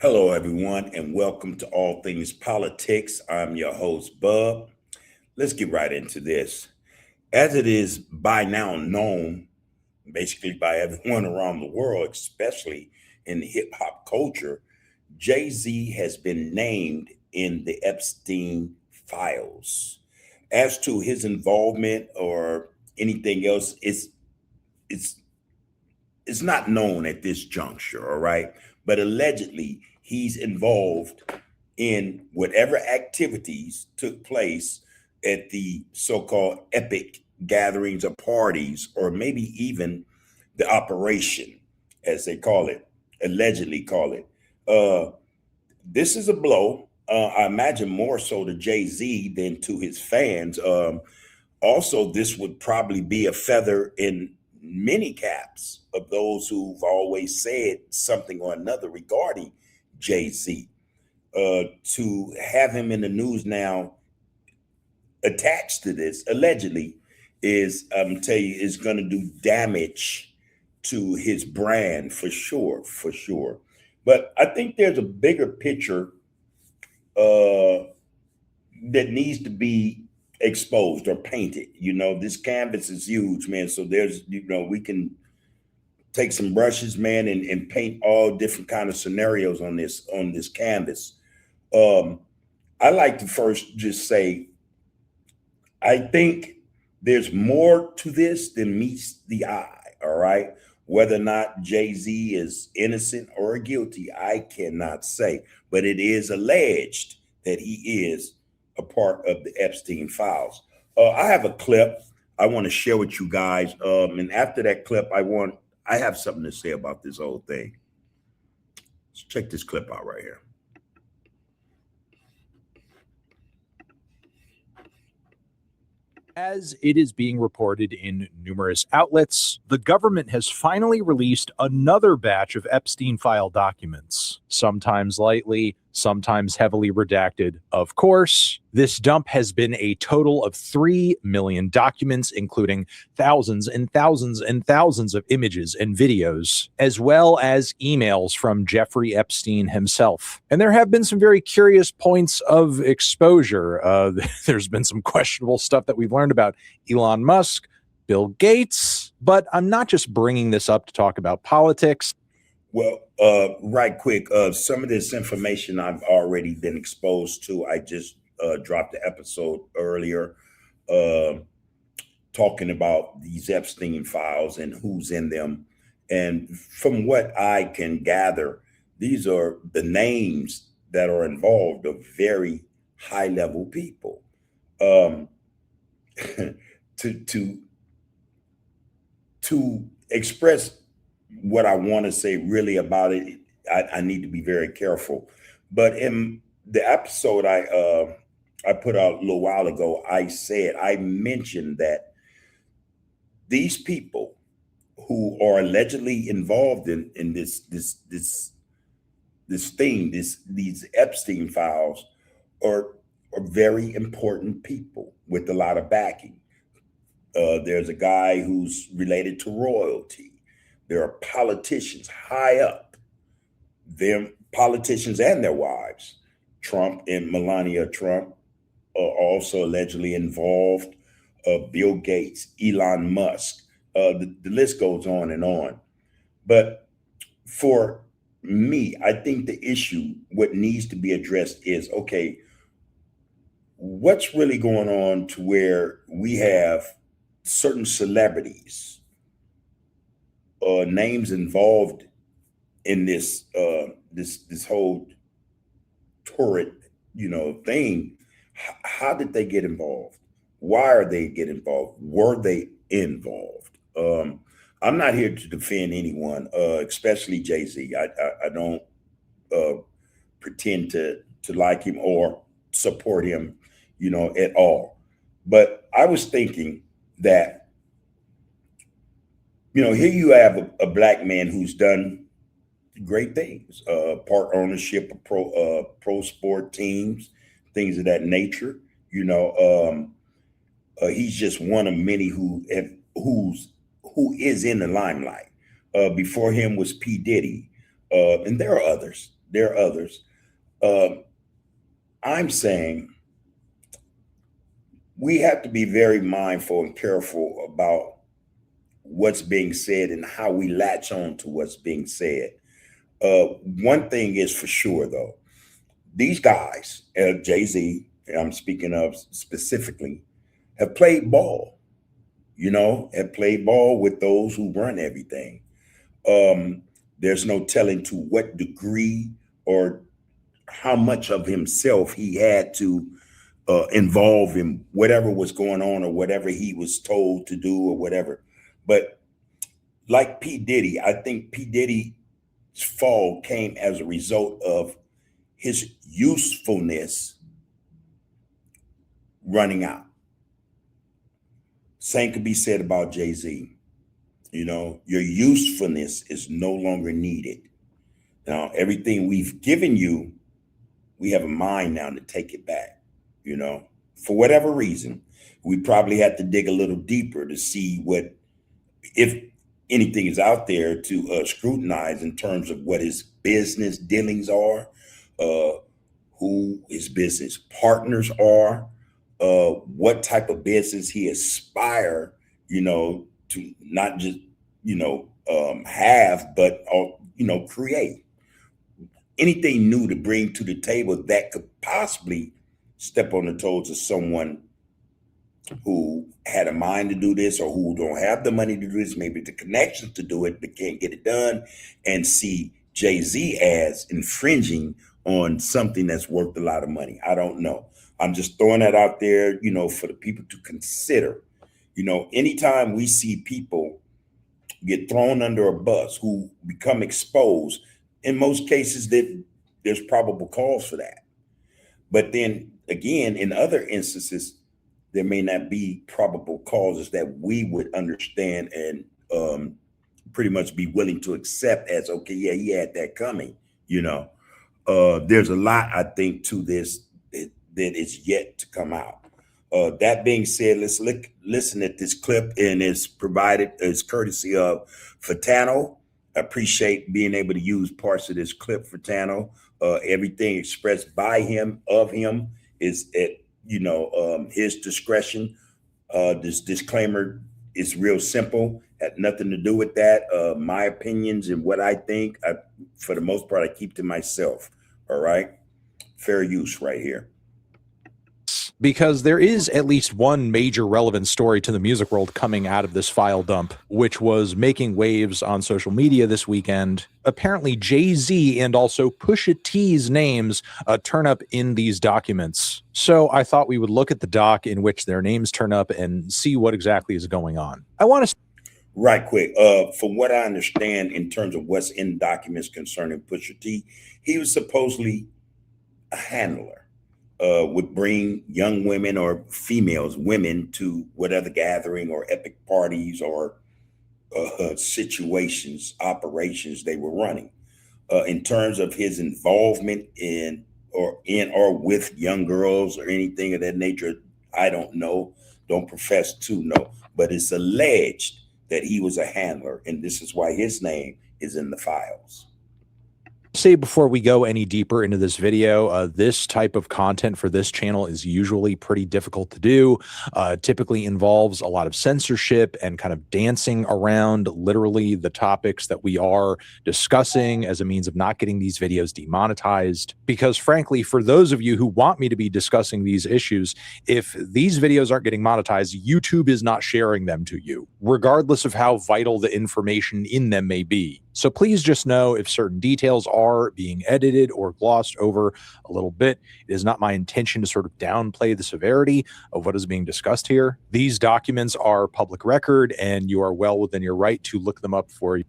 Hello, everyone, and welcome to All Things Politics. I'm your host, Bub. Let's get right into this. As it is by now known, basically by everyone around the world, especially in hip hop culture, Jay Z has been named in the Epstein files. As to his involvement or anything else, it's it's not known at this juncture, all right? But allegedly, he's involved in whatever activities took place at the so-called epic gatherings or parties, or maybe even the operation, as they call it, allegedly call it. Uh, this is a blow. I imagine more so to Jay Z than to his fans. Also, this would probably be a feather in many caps of those who've always said something or another regarding Jay Z. To have him in the news now attached to this, allegedly, is I'm tell you, is going to do damage to his brand for sure, for sure. But I think there's a bigger picture uh, that needs to be exposed or painted. This canvas is huge, man. So we can take some brushes, man, and paint all different kind of scenarios on this canvas. Um, I like to first just say I think there's more to this than meets the eye. All right. Whether or not Jay Z is innocent or guilty, I cannot say. But it is alleged that he is a part of the Epstein files. I have a clip I want to share with you guys. And after that clip, I have something to say about this whole thing. Let's check this clip out right here. As it is being reported in numerous outlets, the government has finally released another batch of Epstein file documents, sometimes lightly, sometimes heavily redacted. Of course, this dump has been a total of 3 million documents, including thousands and thousands and thousands of images and videos, as well as emails from Jeffrey Epstein himself. And there have been some very curious points of exposure. There's been some questionable stuff that we've learned about Elon Musk, Bill Gates, but I'm not just bringing this up to talk about politics. Well, right quick, some of this information I've already been exposed to. I just dropped the episode earlier uh, talking about these Epstein files and who's in them. And from what I can gather, these are the names that are involved of very high level people. Um, to to express what I want to say really about it, I need to be very careful. But in the episode I put out a little while ago, I mentioned that these people who are allegedly involved in this thing, these Epstein files, are are very important people with a lot of backing. There's a guy who's related to royalty. There are politicians high up, them politicians and their wives. Trump and Melania Trump are also allegedly involved. Bill Gates, Elon Musk. The list goes on and on. But for me, I think the issue, what needs to be addressed is okay, what's really going on to where we have certain celebrities, names involved in this whole torrid, thing. How did they get involved? Why are they get involved? Were they involved? I'm not here to defend anyone, especially Jay Z. I don't uh, pretend to like him or support him, at all. But I was thinking that here you have a black man who's done great things, part ownership of pro sport teams, things of that nature. You know, he's just one of many who is in the limelight. Before him was P Diddy, and there are others. there are others. Um, I'm saying we have to be very mindful and careful about what's being said and how we latch on to what's being said. One thing is for sure, though, these guys, Jay Z, I'm speaking of specifically, have played ball. Have played ball with those who run everything. Um, there's no telling to what degree or how much of himself he had to involve in whatever was going on or whatever he was told to do or whatever. But like P. Diddy, I think P. Diddy's fall came as a result of his usefulness running out. Same could be said about Jay-Z. Your usefulness is no longer needed. Now, everything we've given you, we have a mind now to take it back. For whatever reason, we probably had to dig a little deeper to see what, if anything is out there to scrutinize in terms of what his business dealings are, who his business partners are, what type of business he aspire, to not just, have, but, create. Anything new to bring to the table that could possibly step on the toes of someone who had a mind to do this or who don't have the money to do this, maybe the connections to do it, but can't get it done, and see Jay-Z as infringing on something that's worth a lot of money. I don't know. I'm just throwing that out there, for the people to consider. Anytime we see people get thrown under a bus who become exposed, in most cases that there's probable cause for that. But then again, in other instances, there may not be probable causes that we would understand and pretty much be willing to accept as, okay, yeah, he had that coming. There's a lot, I think, to this that is yet to come out. That being said, let's listen at this clip, and it's courtesy of Furtado. I appreciate being able to use parts of this clip, Furtado. Everything expressed by him, of him, is at his discretion. This disclaimer is real simple, had nothing to do with that. My opinions and what I think, for the most part, I keep to myself. All right. Fair use right here. Because there is at least one major relevant story to the music world coming out of this file dump, which was making waves on social media this weekend. Apparently, Jay-Z and also Pusha T's names turn up in these documents. So I thought we would look at the doc in which their names turn up and see what exactly is going on. I want to... Right quick. From what I understand in terms of what's in documents concerning Pusha T, he was supposedly a handler. Would bring young women or women to whatever gathering or epic parties or situations, operations they were running. In terms of his involvement in or with young girls or anything of that nature, I don't know, don't profess to know, but it's alleged that he was a handler, and this is why his name is in the files. Say before we go any deeper into this video, this type of content for this channel is usually pretty difficult to do. Typically involves a lot of censorship and kind of dancing around literally the topics that we are discussing as a means of not getting these videos demonetized. Because frankly, for those of you who want me to be discussing these issues, if these videos aren't getting monetized, YouTube is not sharing them to you, regardless of how vital the information in them may be. So please just know if certain details are being edited or glossed over a little bit, it is not my intention to sort of downplay the severity of what is being discussed here. These documents are public record, and you are well within your right to look them up for you.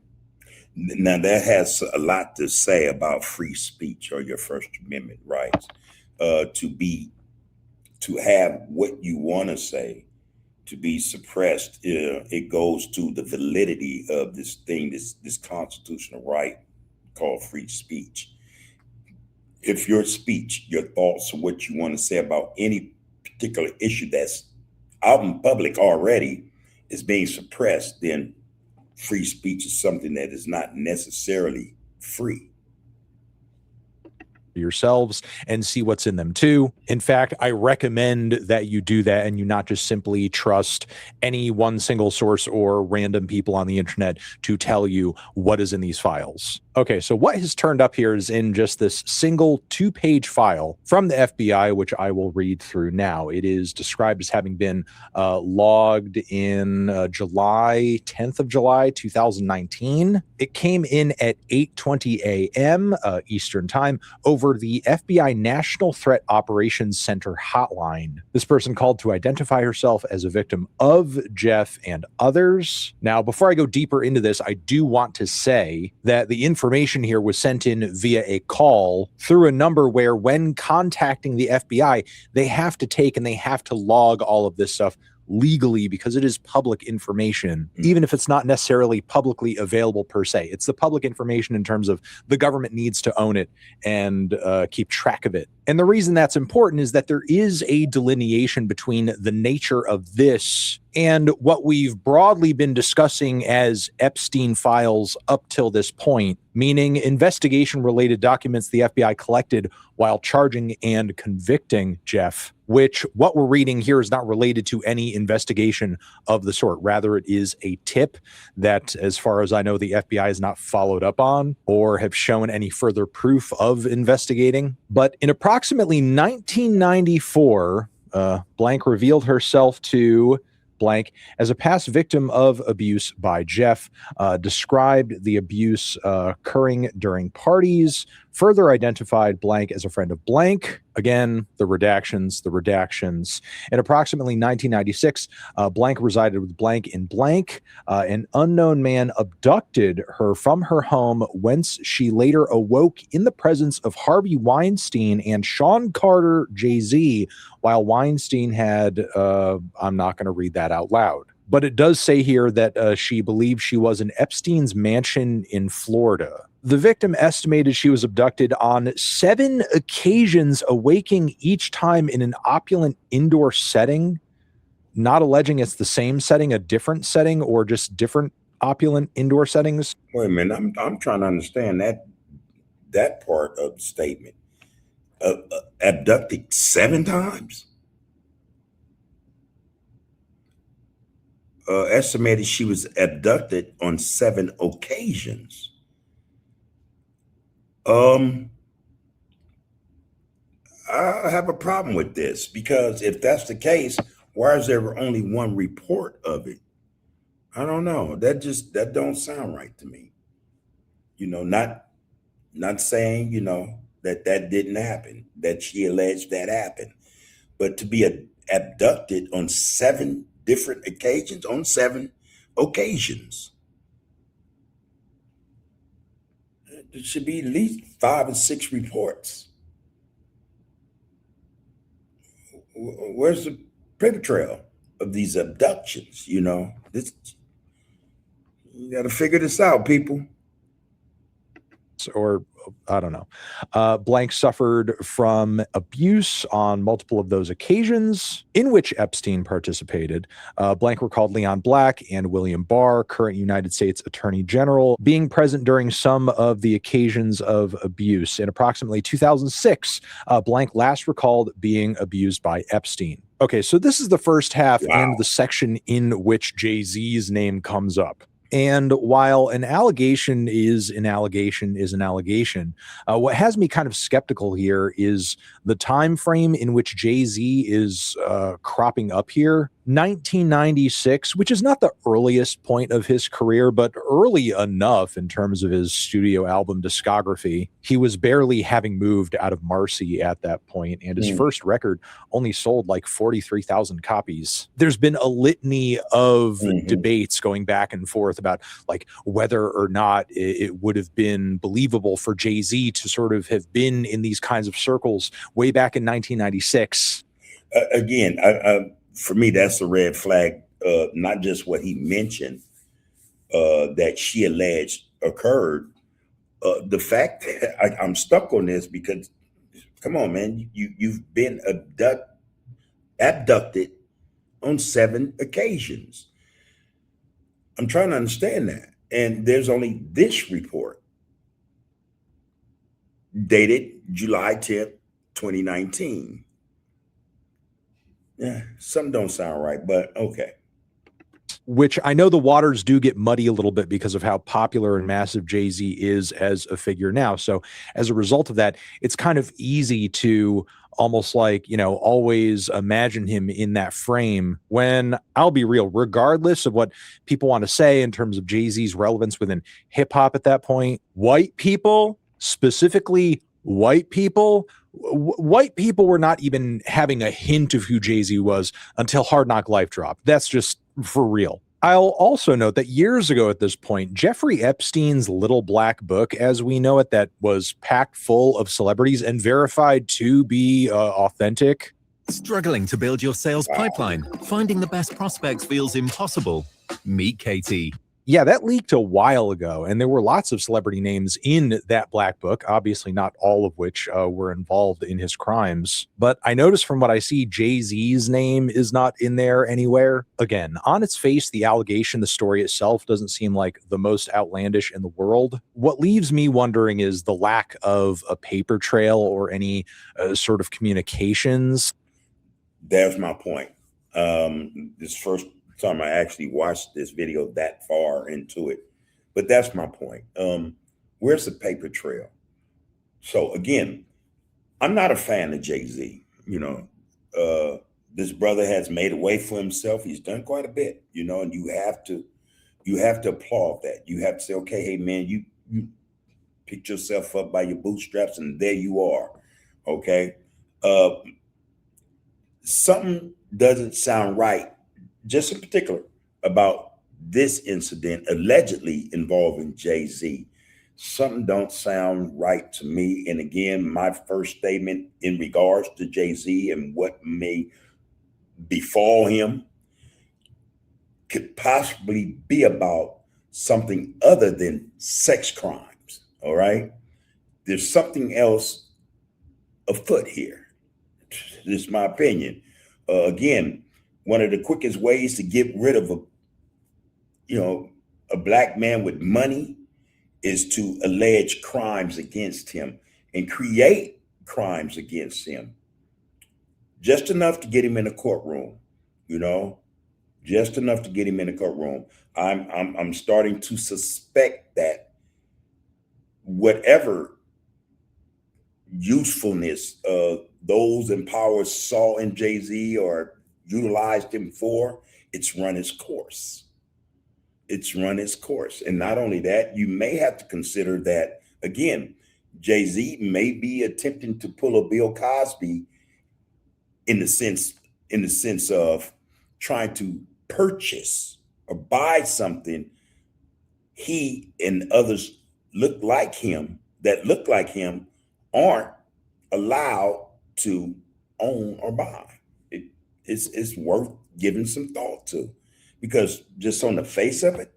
Now, that has a lot to say about free speech or your First Amendment rights. To have what you want to say to be suppressed, it goes to the validity of this thing, this constitutional right called free speech. If your speech, your thoughts, or what you want to say about any particular issue that's out in public already is being suppressed, then free speech is something that is not necessarily free. yourselves and see what's in them too. In fact, I recommend that you do that and you not just simply trust any one single source or random people on the internet to tell you what is in these files. Okay, so what has turned up here is in just this single 2-page file from the FBI, which I will read through now. It is described as having been logged in 10th of July, 2019. It came in at 8:20 a.m. Eastern Time over the FBI National Threat Operations Center hotline. This person called to identify herself as a victim of Jeff and others. Now, before I go deeper into this, I do want to say that the information here was sent in via a call through a number where, when contacting the FBI, they have to take and they have to log all of this stuff legally because it is public information, even if it's not necessarily publicly available per se. It's the public information in terms of the government needs to own it and keep track of it. And the reason that's important is that there is a delineation between the nature of this and what we've broadly been discussing as Epstein files up till this point, meaning investigation-related documents the FBI collected while charging and convicting Jeff, which what we're reading here is not related to any investigation of the sort. Rather, it is a tip that, as far as I know, the FBI has not followed up on or have shown any further proof of investigating. But in approximately 1994, blank revealed herself to blank as a past victim of abuse by Jeff, described the abuse occurring during parties, further identified blank as a friend of blank. Again, the redactions. In approximately 1996, blank resided with blank in blank. An unknown man abducted her from her home, whence she later awoke in the presence of Harvey Weinstein and Sean Carter, Jay-Z, while Weinstein had, I'm not going to read that out loud. But it does say here that she believed she was in Epstein's mansion in Florida. The victim estimated she was abducted on 7 occasions, awaking each time in an opulent indoor setting, not alleging it's the same setting, a different setting, or just different opulent indoor settings. Wait a minute, I'm trying to understand that part of the statement. Abducted 7 times? Estimated she was abducted on 7 occasions. I have a problem with this, because if that's the case, why is there only 1 report of it? I don't know. That don't sound right to me. Not saying, that didn't happen, that she alleged that happened, but to be abducted on 7 different occasions, on 7 occasions. There should be at least 5 and 6 reports. Where's the paper trail of these abductions? You got to figure this out, people. Or I don't know. Blank suffered from abuse on multiple of those occasions in which Epstein participated. Blank recalled Leon Black and William Barr, current United States Attorney General, being present during some of the occasions of abuse. In approximately 2006, Blank last recalled being abused by Epstein. Okay, so this is the first half and the section in which Jay-Z's name comes up. And while an allegation is an allegation, what has me kind of skeptical here is the time frame in which Jay-Z is cropping up here. 1996, which is not the earliest point of his career, but early enough in terms of his studio album discography. He was barely having moved out of Marcy at that point, and his first record only sold like 43,000 copies. There's been a litany of debates going back and forth about like whether or not it would have been believable for Jay-Z to sort of have been in these kinds of circles way back in 1996. Again, for me, that's a red flag. Not just what he mentioned that she alleged occurred. The fact that I'm stuck on this because, come on, man, you've been abducted on 7 occasions. I'm trying to understand that, and there's only this report. dated July 10th, 2019. Yeah, something don't sound right, but okay. Which I know the waters do get muddy a little bit because of how popular and massive Jay-Z is as a figure now. So as a result of that, it's kind of easy to almost like, always imagine him in that frame when I'll be real, regardless of what people want to say in terms of Jay-Z's relevance within hip hop at that point, white people, specifically white people, white people were not even having a hint of who Jay-Z was until Hard Knock Life dropped. That's just for real. I'll also note that years ago at this point, Jeffrey Epstein's Little Black Book, as we know it, that was packed full of celebrities and verified to be authentic. Struggling to build your sales pipeline? Finding the best prospects feels impossible? Meet Katie. Yeah, that leaked a while ago, and there were lots of celebrity names in that black book, obviously not all of which were involved in his crimes. But I noticed from what I see, Jay-Z's name is not in there anywhere. Again, on its face, the allegation, the story itself doesn't seem like the most outlandish in the world. What leaves me wondering is the lack of a paper trail or any sort of communications. There's my point. This first time I actually watched this video that far into it, but that's my point. Where's the paper trail? So again, I'm not a fan of Jay-Z. This brother has made a way for himself. He's done quite a bit, and you have to applaud that. You have to say, okay, hey man, you picked yourself up by your bootstraps and there you are. Okay. Something doesn't sound right, just in particular about this incident allegedly involving Jay-Z. Something don't sound right to me. And again, my first statement in regards to Jay-Z and what may befall him could possibly be about something other than sex crimes. All right. There's something else afoot here. This is my opinion. Again, one of the quickest ways to get rid of a black man with money is to allege crimes against him and create crimes against him. Just enough to get him in a courtroom, just enough to get him in a courtroom. I'm starting to suspect that whatever usefulness those in power saw in Jay-Z or utilized him for, it's run its course. It's run its course. And not only that, you may have to consider that, again, Jay-Z may be attempting to pull a Bill Cosby in the sense of trying to purchase or buy something he and others that look like him aren't allowed to own or buy. It's worth giving some thought to, because just on the face of it,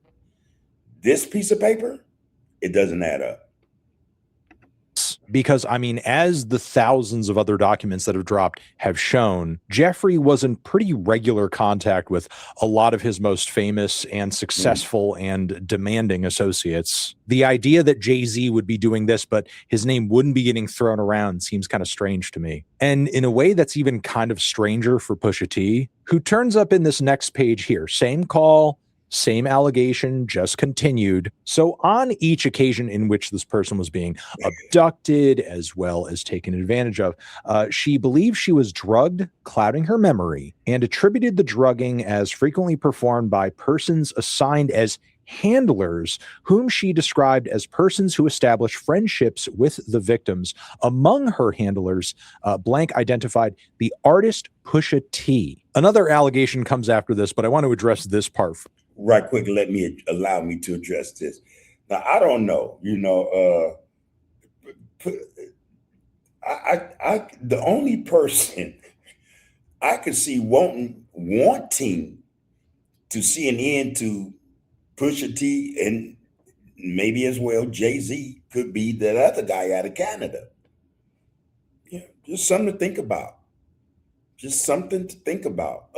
this piece of paper, it doesn't add up. Because, as the thousands of other documents that have dropped have shown, Jeffrey was in pretty regular contact with a lot of his most famous and successful and demanding associates. The idea that Jay-Z would be doing this, but his name wouldn't be getting thrown around, seems kind of strange to me. And in a way that's even kind of stranger for Pusha T, who turns up in this next page here. Same call, same allegation, just continued. So on each occasion in which this person was being abducted as well as taken advantage of, she believed she was drugged, clouding her memory, and attributed the drugging as frequently performed by persons assigned as handlers, whom she described as persons who established friendships with the victims. Among her handlers, blank identified the artist Pusha T. Another allegation comes after this, but I want to address this part. Right quick, allow me to address this. Now, I don't know, the only person I could see wanting to see an end to Pusha T, and maybe as well Jay-Z, could be that other guy out of Canada. Yeah, just something to think about.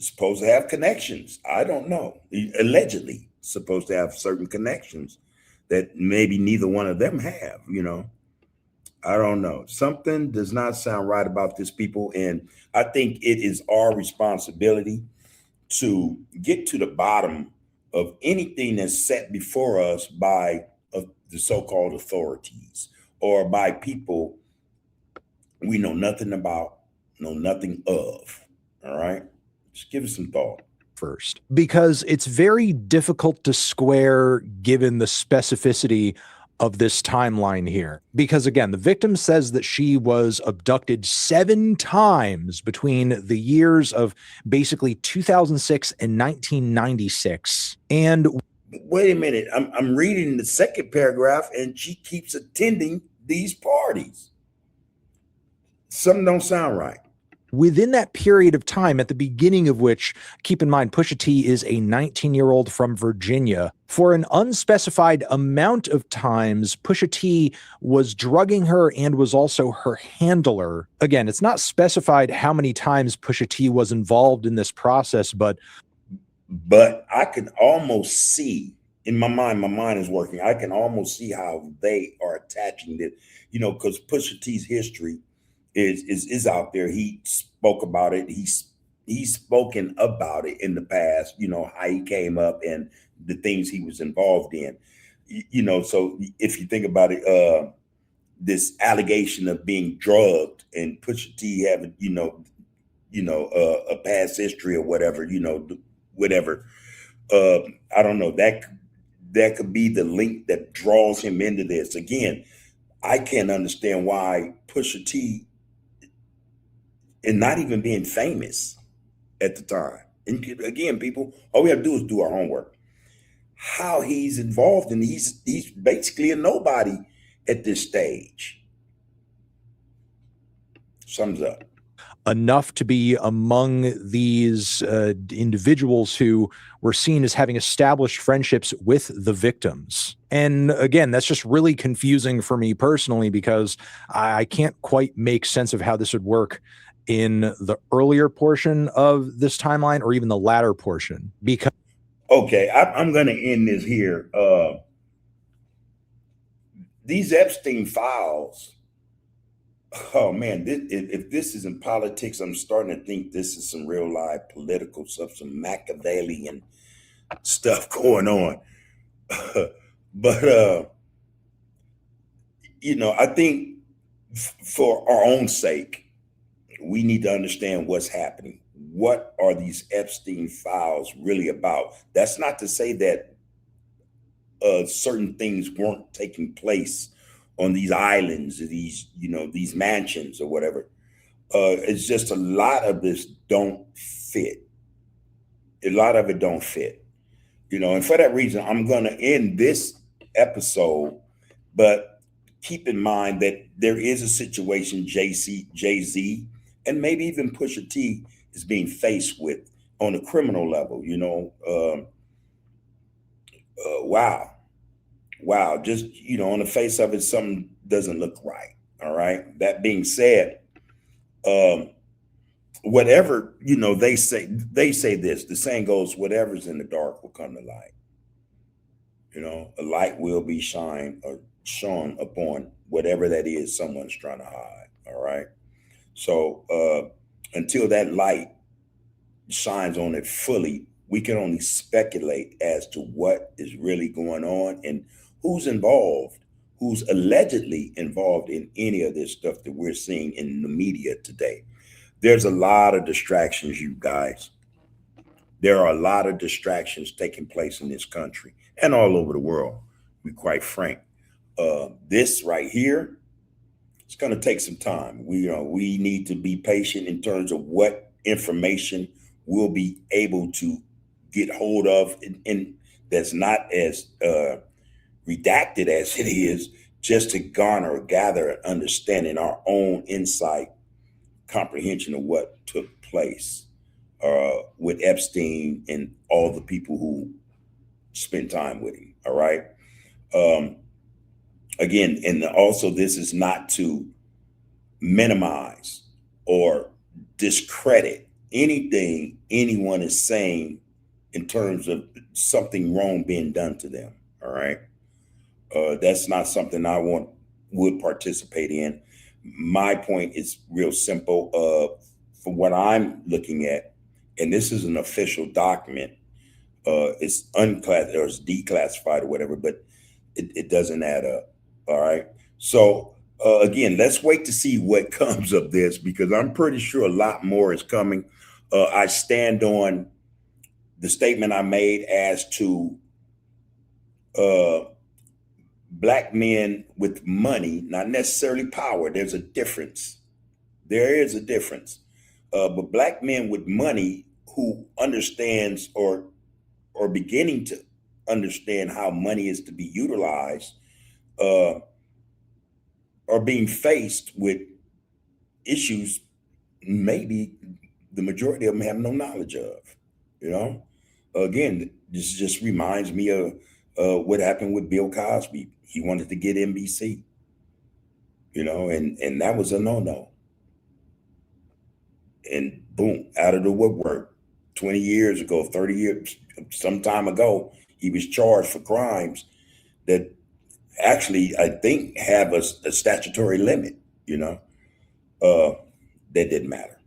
Supposed to have connections. I don't know. Allegedly supposed to have certain connections that maybe neither one of them have, I don't know. Something does not sound right about this, people. And I think it is our responsibility to get to the bottom of anything that's set before us by the so-called authorities or by people we know nothing about, know nothing of. All right. Just give it some thought. First, because it's very difficult to square given the specificity of this timeline here. Because again, the victim says that she was abducted 7 times between the years of basically 2006 and 1996. And wait a minute, I'm reading the second paragraph and she keeps attending these parties. Something don't sound right. Within that period of time, at the beginning of which, keep in mind, Pusha T is a 19-year-old from Virginia. For an unspecified amount of times, Pusha T was drugging her and was also her handler. Again, it's not specified how many times Pusha T was involved in this process, but I can almost see in my mind is working. I can almost see how they are attaching it, because Pusha T's history is out there. He spoke about it. He's spoken about it in the past, how he came up and the things he was involved in. So if you think about it, this allegation of being drugged and Pusha T having, a past history or whatever, whatever. I don't know. That could be the link that draws him into this. Again, I can't understand why Pusha T, and not even being famous at the time. And again, people, all we have to do is do our homework. How he's involved, and he's basically a nobody at this stage. Sums up. Enough to be among these individuals who were seen as having established friendships with the victims. And again, that's just really confusing for me personally, because I can't quite make sense of how this would work in the earlier portion of this timeline or even the latter portion. Because okay, I'm going to end this here. These Epstein files, oh man, if this is in politics, I'm starting to think this is some real live political stuff, some Machiavellian stuff going on. But I think for our own sake, we need to understand what's happening. What are these Epstein files really about? That's not to say that certain things weren't taking place on these islands, these mansions or whatever. It's just a lot of this don't fit. A lot of it don't fit, and for that reason, I'm going to end this episode, but keep in mind that there is a situation Jay-Z, and maybe even Pusha T is being faced with on a criminal level, wow. Just, on the face of it, something doesn't look right. All right. That being said, whatever, they say this, the saying goes, whatever's in the dark will come to light. A light will be shone upon whatever that is someone's trying to hide. All right. So until that light shines on it fully, we can only speculate as to what is really going on and who's involved, who's allegedly involved in any of this stuff that we're seeing in the media today. There's a lot of distractions, you guys. There are a lot of distractions taking place in this country and all over the world, to be quite frank. This right here, it's going to take some time. We need to be patient in terms of what information we'll be able to get hold of, and that's not as redacted as it is, just to garner or gather an understanding, our own insight, comprehension of what took place with Epstein and all the people who spent time with him. All right. Again, and also this is not to minimize or discredit anything anyone is saying in terms of something wrong being done to them. All right. That's not something I want would participate in. My point is real simple. For what I'm looking at, and this is an official document, it's unclassified or it's declassified or whatever, but it doesn't add up. All right. So again, let's wait to see what comes of this, because I'm pretty sure a lot more is coming. I stand on the statement I made as to black men with money, not necessarily power. There's a difference. There is a difference. But black men with money who understands or beginning to understand how money is to be utilized are being faced with issues maybe the majority of them have no knowledge of. You know, again, this just reminds me of what happened with Bill Cosby. He wanted to get NBC, you know, and that was a no-no. And boom, out of the woodwork, 20 years ago, 30 years, some time ago, he was charged for crimes that actually, I think, have a statutory limit, you know, that didn't matter.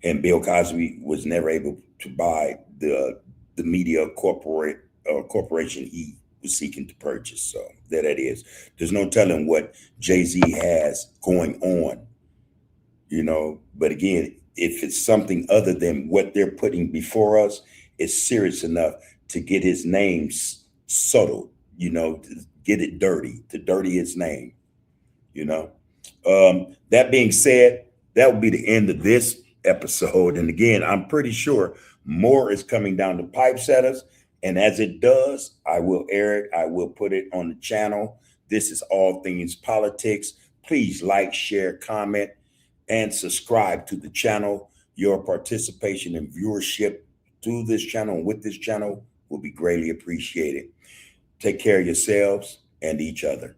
And Bill Cosby was never able to buy the media corporation he was seeking to purchase. So there that is. There's no telling what Jay-Z has going on, you know. But again, if it's something other than what they're putting before us, it's serious enough to get his name subtle, you know, to get it dirty, to dirty his name, you know. That being said, that will be the end of this episode. And again, I'm pretty sure more is coming down the pipe, Setters. And as it does, I will air it. I will put it on the channel. This is All Things Politics. Please like, share, comment, and subscribe to the channel. Your participation and viewership through this channel and with this channel will be greatly appreciated. Take care of yourselves and each other.